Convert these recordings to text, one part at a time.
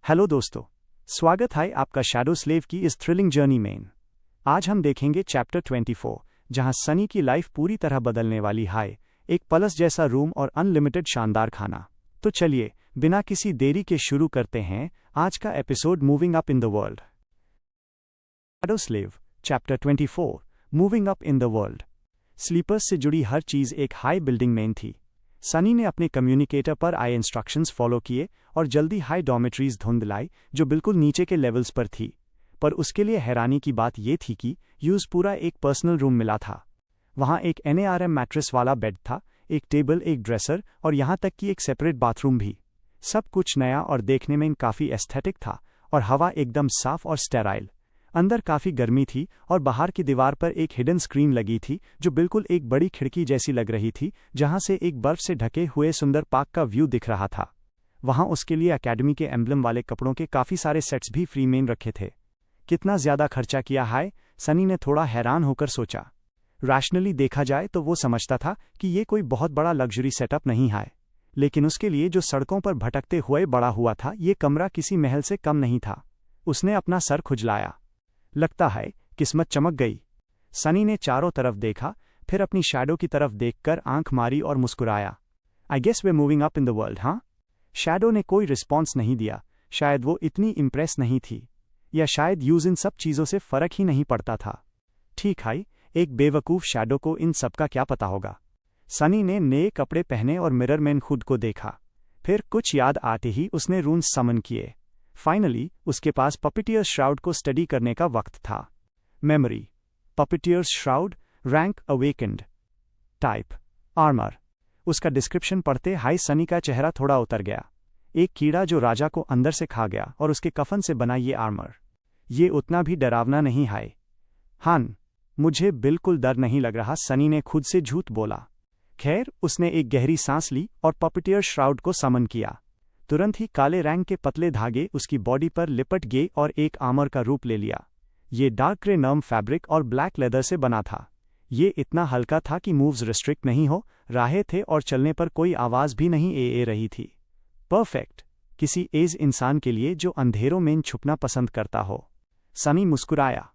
Hello दोस्तों, स्वागत है आपका शैडो स्लेव की इस थ्रिलिंग जर्नी में। आज हम देखेंगे चैप्टर 24, जहां सनी की लाइफ पूरी तरह बदलने वाली है। एक पैलेस जैसा रूम और अनलिमिटेड शानदार खाना। तो चलिए बिना किसी देरी के शुरू करते हैं आज का episode moving up in the world. Shadow Slave chapter 24, moving up in the world. Sleepers से जुड़ी हर चीज़ एक हाई बिल्डिंग में थी। सनी ने अपने कम्युनिकेटर पर आए इंस्ट्रक्शंस फॉलो किए और जल्दी हाई डॉर्मेटरीज ढूंढ लाई जो बिल्कुल नीचे के लेवल्स पर थी। पर उसके लिए हैरानी की बात यह थी कि यूज पूरा एक पर्सनल रूम मिला था। वहाँ एक NARM मैट्रेस वाला बेड था, एक टेबल, एक ड्रेसर और यहाँ तक कि एक सेपरेट बाथरूम भी। सब कुछ नया और देखने में काफ़ी एस्थेटिक था और हवा एकदम साफ और स्टेराइल। अंदर काफ़ी गर्मी थी और बाहर की दीवार पर एक हिडन स्क्रीन लगी थी जो बिल्कुल एक बड़ी खिड़की जैसी लग रही थी, जहां से एक बर्फ से ढके हुए सुंदर पार्क का व्यू दिख रहा था। वहां उसके लिए एकेडमी के एम्ब्लम वाले कपड़ों के काफ़ी सारे सेट्स भी फ्री में रखे थे। कितना ज़्यादा खर्चा किया है, सनी ने थोड़ा हैरान होकर सोचा। रैशनली देखा जाए तो वो समझता था कि ये कोई बहुत बड़ा लग्जरी सेटअप नहीं है, लेकिन उसके लिए जो सड़कों पर भटकते हुए बड़ा हुआ था, ये कमरा किसी महल से कम नहीं था। उसने अपना सर खुजलाया। लगता है किस्मत चमक गई। सनी ने चारों तरफ देखा, फिर अपनी शैडो की तरफ देखकर आंख मारी और मुस्कुराया। I guess we moving up in the world, हाँ? शैडो ने कोई रिस्पॉन्स नहीं दिया। शायद वो इतनी इम्प्रेस नहीं थी, या शायद यूज इन सब चीज़ों से फर्क ही नहीं पड़ता था। ठीक है, एक बेवकूफ़ शैडो को इन सब का क्या पता होगा। सनी ने नए कपड़े पहने और मिरर में खुद को देखा। फिर कुछ याद आते ही उसने रून्स समन किए। फाइनली उसके पास पपिटियर्स श्राउड को स्टडी करने का वक्त था। Memory, puppeteers shroud, rank awakened, type armour. उसका डिस्क्रिप्शन पढ़ते हाई सनी का चेहरा थोड़ा उतर गया। एक कीड़ा जो राजा को अंदर से खा गया और उसके कफन से बना ये आर्मर। ये उतना भी डरावना नहीं है। हान, मुझे बिल्कुल डर नहीं लग रहा, सनी ने खुद से झूठ बोला। खैर, उसने एक गहरी सांस ली और पपिटियर श्राउड को समन किया। तुरंत ही काले रंग के पतले धागे उसकी बॉडी पर लिपट गए और एक आर्मर का रूप ले लिया। ये डार्क ग्रे नर्म फैब्रिक और ब्लैक लेदर से बना था। ये इतना हल्का था कि मूव्स रिस्ट्रिक्ट नहीं हो रहे थे और चलने पर कोई आवाज़ भी नहीं ए रही थी। परफेक्ट, किसी एज इंसान के लिए जो अंधेरों में छुपना पसंद करता हो। सनी मुस्कुराया।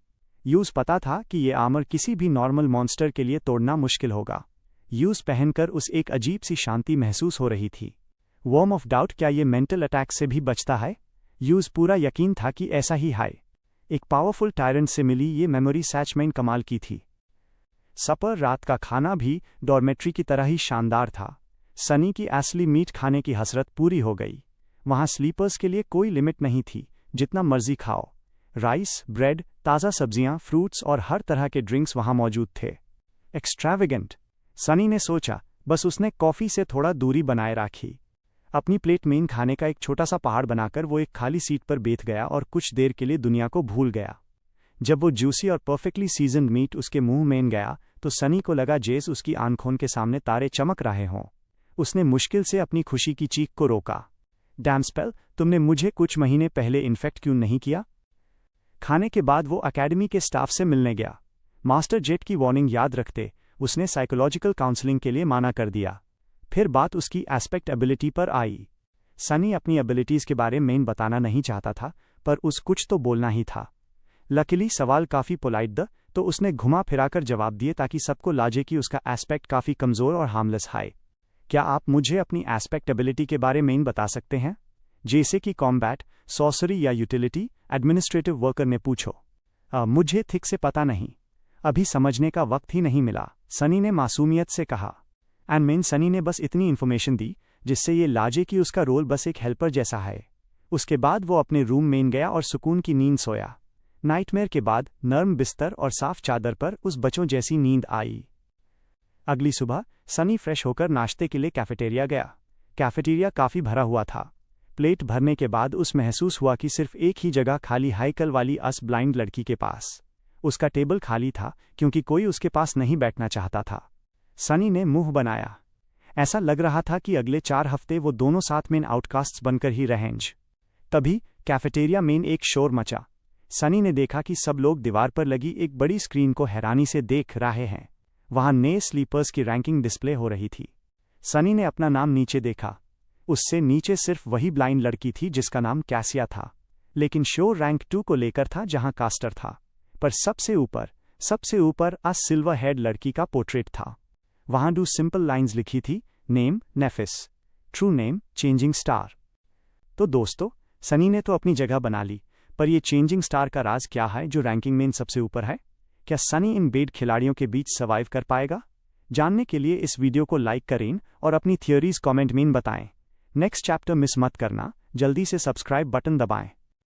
यूज पता था कि ये आर्मर किसी भी नॉर्मल मॉन्स्टर के लिए तोड़ना मुश्किल होगा। यूज पहनकर उस एक अजीब सी शांति महसूस हो रही थी। वर्म ऑफ डाउट, क्या ये मेंटल अटैक से भी बचता है? यूज पूरा यकीन था कि ऐसा ही है। एक पावरफुल टायरेंट से मिली ये मेमोरी सैचमेंट कमाल की थी। सपर, रात का खाना भी डॉर्मेट्री की तरह ही शानदार था। सनी की असली मीट खाने की हसरत पूरी हो गई। वहाँ स्लीपर्स के लिए कोई लिमिट नहीं थी, जितना मर्जी खाओ। राइस, ब्रेड, ताज़ा सब्जियां, फ्रूट्स और हर तरह के ड्रिंक्स वहाँ मौजूद थे। एक्सट्रावेगेंट, सनी ने सोचा। बस उसने कॉफ़ी से थोड़ा दूरी बनाए रखी। अपनी प्लेट में खाने का एक छोटा सा पहाड़ बनाकर वो एक खाली सीट पर बैठ गया और कुछ देर के लिए दुनिया को भूल गया। जब वो जूसी और परफेक्टली सीजन्ड मीट उसके मुंह में गया तो सनी को लगा जैसे उसकी आंखों के सामने तारे चमक रहे हों। उसने मुश्किल से अपनी खुशी की चीख को रोका। डैम स्पेल, तुमने मुझे कुछ महीने पहले इन्फेक्ट क्यों नहीं किया? खाने के बाद वो अकेडमी के स्टाफ से मिलने गया। मास्टर जेट की वार्निंग याद रखते उसने साइकोलॉजिकल काउंसलिंग के लिए माना कर दिया। फिर बात उसकी एस्पेक्ट एबिलिटी पर आई। सनी अपनी एबिलिटीज़ के बारे में बताना नहीं चाहता था, पर उस कुछ तो बोलना ही था। लकीली सवाल काफ़ी पोलाइट था, तो उसने घुमा फिराकर जवाब दिए ताकि सबको लाजे कि उसका एस्पेक्ट काफ़ी कमज़ोर और हार्मलेस है। क्या आप मुझे अपनी एस्पेक्ट एबिलिटी के बारे में बता सकते हैं, जैसे कि कॉम्बैट, सॉर्सरी या यूटिलिटी? एडमिनिस्ट्रेटिव वर्कर ने पूछो। मुझे ठीक से पता नहीं, अभी समझने का वक्त ही नहीं मिला, सनी ने मासूमियत से कहा। सनी ने बस इतनी इन्फॉर्मेशन दी जिससे ये लाजे कि उसका रोल बस एक हेल्पर जैसा है। उसके बाद वो अपने रूम में गया और सुकून की नींद सोया। नाइटमेयर के बाद नर्म बिस्तर और साफ चादर पर उस बच्चों जैसी नींद आई। अगली सुबह सनी फ्रेश होकर नाश्ते के लिए कैफेटेरिया गया। कैफेटेरिया काफ़ी भरा हुआ था। प्लेट भरने के बाद उस महसूस हुआ कि सिर्फ एक ही जगह खाली हाइकल वाली ब्लाइंड लड़की के पास। उसका टेबल खाली था क्योंकि कोई उसके पास नहीं बैठना चाहता था। सनी ने मुंह बनाया। ऐसा लग रहा था कि अगले 4 हफ्ते वो दोनों साथ में आउटकास्ट्स बनकर ही रहेंगे। तभी कैफेटेरिया में एक शोर मचा। सनी ने देखा कि सब लोग दीवार पर लगी एक बड़ी स्क्रीन को हैरानी से देख रहे हैं। वहां नए स्लीपर्स की रैंकिंग डिस्प्ले हो रही थी। सनी ने अपना नाम नीचे देखा। उससे नीचे सिर्फ वही ब्लाइंड लड़की थी जिसका नाम कैसिया था, लेकिन शो रैंक 2 को लेकर था जहां कास्टर था। पर सबसे ऊपर आ सिल्वर हेड लड़की का पोर्ट्रेट था। वहां 2 सिंपल लाइंस लिखी थी, name Nephis, true name changing star. तो दोस्तों, सनी ने तो अपनी जगह बना ली, पर ये चेंजिंग स्टार का राज क्या है जो रैंकिंग में इन सबसे ऊपर है? क्या सनी इन बेड खिलाड़ियों के बीच सर्वाइव कर पाएगा? जानने के लिए इस वीडियो को लाइक करें और अपनी थियोरीज कमेंट में बताएं। नेक्स्ट चैप्टर मिस मत करना, जल्दी से सब्सक्राइब बटन दबाएं।